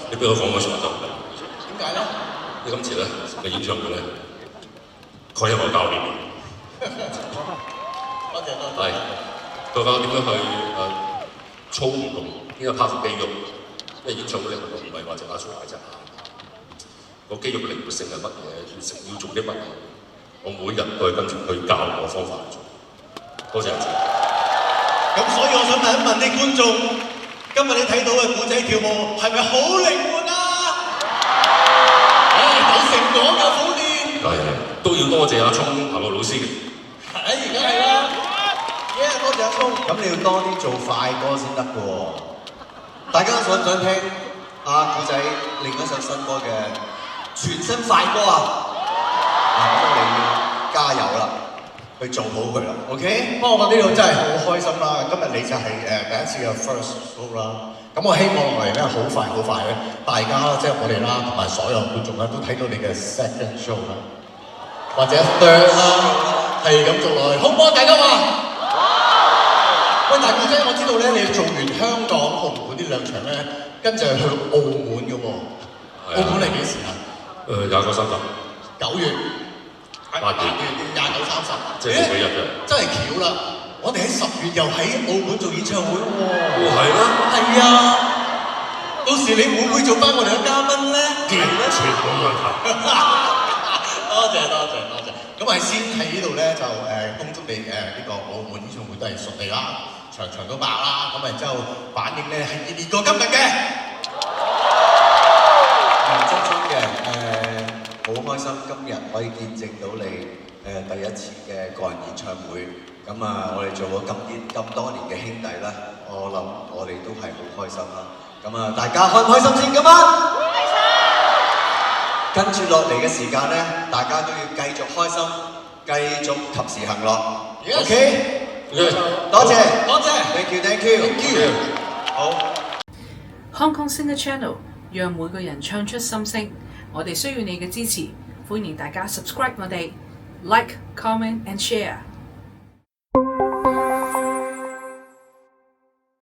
你俾我講個說話得唔得？點解咧？你今次咧嘅演唱會咧，佢係我教練。多謝。係，佢教點樣去操唔同呢個拍肌肉，因為演唱會咧唔係話隻眼出大隻眼，個肌肉靈活性係乜嘢，要做啲乜嘢，我每日都係跟住佢教我方法去做。多謝阿姐。咁所以我想問一問啲觀眾。今日你睇到嘅古仔跳舞係咪好靈活啊？有成果㗎，苦練。係，都要多謝阿聰彭樂老師嘅。而家係啦，多謝阿聰。咁你要多啲做快歌先得嘅喎。大家想唔想聽阿古仔另一首新歌嘅全新快歌啊？咁你要加油啦！去做好佢啦 ，OK？ 不過我覺得呢度真係好開心啦！今日你就係第一次嘅 first show 啦。咁我希望我哋咧好快咧，大家即係我哋啦，同埋所有觀眾咧都睇到你嘅 second show 啦，或者 third 啦，係咁做落去，好唔好？大家話？喂，大古仔，我知道咧，你做完香港、澳門呢兩場咧，跟住去澳門嘅喎。澳門係幾時啊29、30。9月。8月29、30，即係幾日嘅？真係巧啦！我哋喺10月又喺澳門做演唱會喎。係咩？係啊！到時你會唔會做翻我哋嘅嘉賓咧？完全冇問題。多謝。咁係先喺呢度咧就恭祝你呢個澳門演唱會都係順利啦，場場都爆啦。咁然之後反應咧係熱烈過今日嘅。好開心今日可以見證到你第一次嘅個人演唱會，咁啊我哋做咗咁多年嘅兄弟啦，我諗我哋都係好開心啦。咁啊大家開唔開心先？今晚開心。跟住落嚟嘅時間咧，大家都要繼續開心，繼續及時行樂。OK， 多謝。Thank you。好。Hong Kong Singer Channel 讓每個人唱出心聲。我哋需要你嘅支持，歡迎大家 subscribe 我哋 ，like、comment and share。